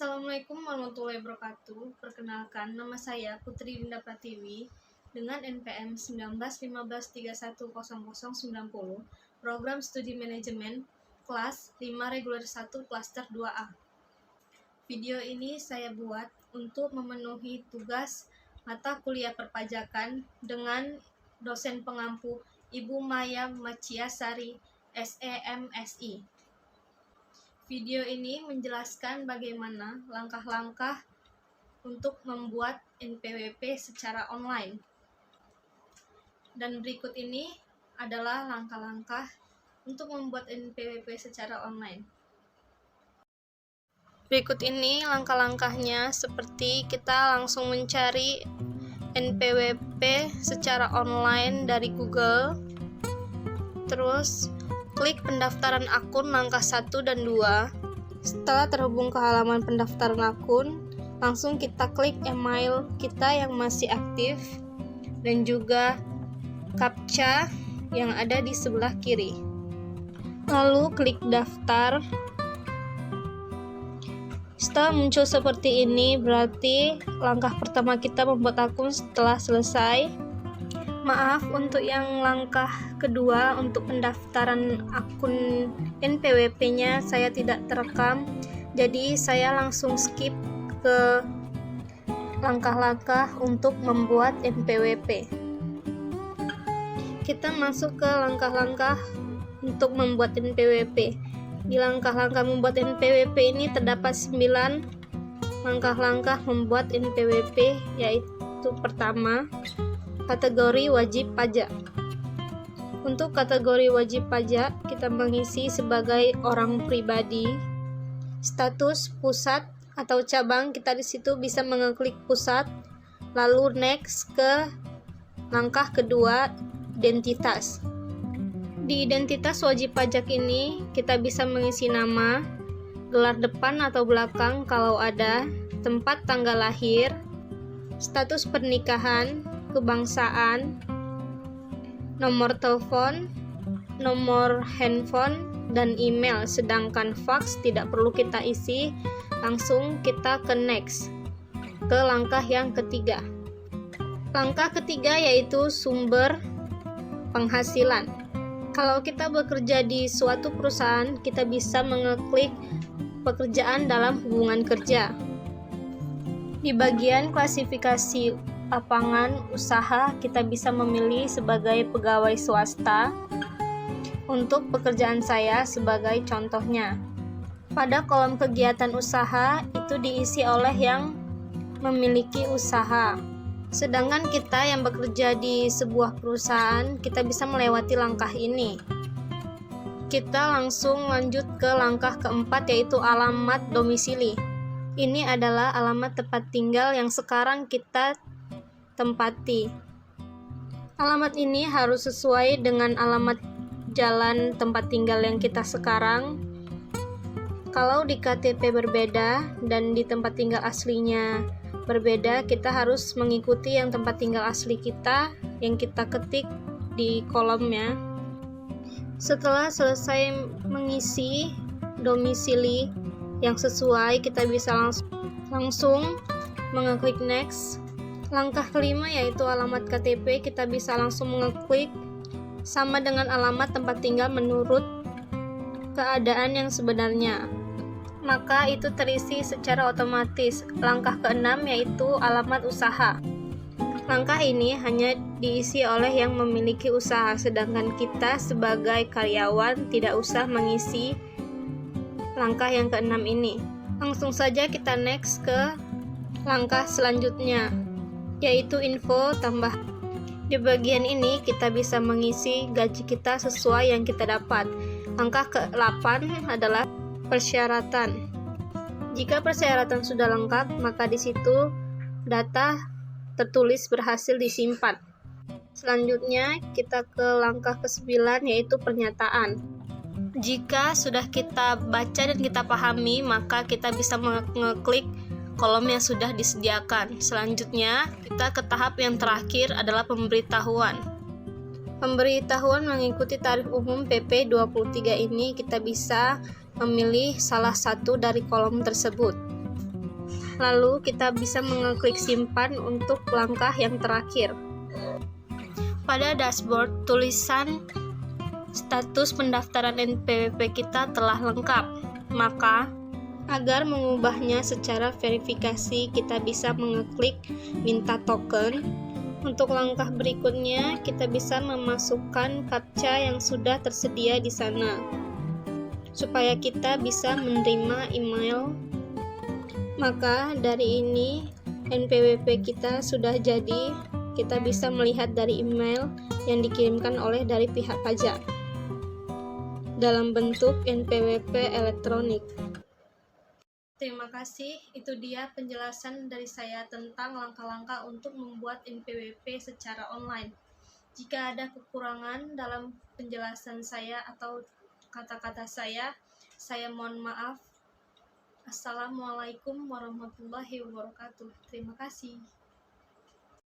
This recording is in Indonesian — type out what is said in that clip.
Assalamualaikum warahmatullahi wabarakatuh. Perkenalkan, nama saya Putri Dinda Pratiwi dengan NPM 1915310090, Program Studi Manajemen, kelas 5 reguler 1 klaster 2A. Video ini saya buat untuk memenuhi tugas mata kuliah perpajakan dengan dosen pengampu Ibu Maya Maciasari, SEMSI. Video ini menjelaskan bagaimana langkah-langkah untuk membuat NPWP secara online. Dan berikut ini adalah langkah-langkah untuk membuat NPWP secara online. Berikut ini langkah-langkahnya, seperti kita langsung mencari NPWP secara online dari Google. Terus klik pendaftaran akun langkah 1 dan 2. Setelah terhubung ke halaman pendaftaran akun, langsung kita klik email kita yang masih aktif dan juga CAPTCHA yang ada di sebelah kiri. Lalu klik daftar. Setelah muncul seperti ini, berarti langkah pertama kita membuat akun setelah selesai. Maaf, untuk yang langkah kedua untuk pendaftaran akun NPWP-nya saya tidak terekam, jadi saya langsung skip ke langkah-langkah untuk membuat NPWP. Kita masuk ke langkah-langkah untuk membuat NPWP. Di langkah-langkah membuat NPWP ini terdapat 9 langkah-langkah membuat NPWP, yaitu pertama, kategori wajib pajak. Untuk kategori wajib pajak, kita mengisi sebagai orang pribadi. Status pusat atau cabang, kita di situ bisa mengeklik pusat. Lalu next ke langkah kedua, identitas. Di identitas wajib pajak ini, kita bisa mengisi nama, gelar depan atau belakang kalau ada, tempat tanggal lahir, status pernikahan, kebangsaan, nomor telepon, nomor handphone, dan email. Sedangkan fax tidak perlu kita isi, langsung kita ke next, ke langkah yang ketiga. Langkah ketiga yaitu sumber penghasilan. Kalau kita bekerja di suatu perusahaan, kita bisa mengeklik pekerjaan dalam hubungan kerja. Di bagian klasifikasi lapangan usaha, kita bisa memilih sebagai pegawai swasta. Untuk pekerjaan saya sebagai contohnya, pada kolom kegiatan usaha itu diisi oleh yang memiliki usaha. Sedangkan kita yang bekerja di sebuah perusahaan, kita bisa melewati langkah ini. Kita langsung lanjut ke langkah keempat, yaitu alamat domisili. Ini adalah alamat tempat tinggal yang sekarang kita tempati. Alamat ini harus sesuai dengan alamat jalan tempat tinggal yang kita sekarang. Kalau di KTP berbeda dan di tempat tinggal aslinya berbeda, kita harus mengikuti yang tempat tinggal asli kita yang kita ketik di kolomnya. Setelah selesai mengisi domisili yang sesuai, kita bisa langsung mengeklik next. Langkah kelima yaitu alamat KTP, kita bisa langsung mengeklik sama dengan alamat tempat tinggal menurut keadaan yang sebenarnya. Maka itu terisi secara otomatis. Langkah keenam yaitu alamat usaha. Langkah ini hanya diisi oleh yang memiliki usaha, sedangkan kita sebagai karyawan tidak usah mengisi langkah yang keenam ini. Langsung saja kita next ke langkah selanjutnya, yaitu info tambah. Di bagian ini kita bisa mengisi gaji kita sesuai yang kita dapat. Langkah ke-8 adalah persyaratan. Jika persyaratan sudah lengkap, maka di situ data tertulis berhasil disimpan. Selanjutnya kita ke langkah ke-9 yaitu pernyataan. Jika sudah kita baca dan kita pahami, maka kita bisa mengeklik kolom yang sudah disediakan. Selanjutnya kita ke tahap yang terakhir adalah pemberitahuan. Pemberitahuan mengikuti tarif umum PP 23 ini, kita bisa memilih salah satu dari kolom tersebut. Lalu kita bisa mengeklik simpan untuk langkah yang terakhir. Pada dashboard, tulisan status pendaftaran NPWP kita telah lengkap. Maka, agar mengubahnya secara verifikasi, kita bisa mengeklik minta token. Untuk langkah berikutnya, kita bisa memasukkan CAPTCHA yang sudah tersedia di sana, supaya kita bisa menerima email. Maka dari ini NPWP kita sudah jadi. Kita bisa melihat dari email yang dikirimkan dari pihak pajak dalam bentuk NPWP elektronik. Terima kasih, itu dia penjelasan dari saya tentang langkah-langkah untuk membuat NPWP secara online. Jika ada kekurangan dalam penjelasan saya atau kata-kata saya mohon maaf. Assalamualaikum warahmatullahi wabarakatuh. Terima kasih.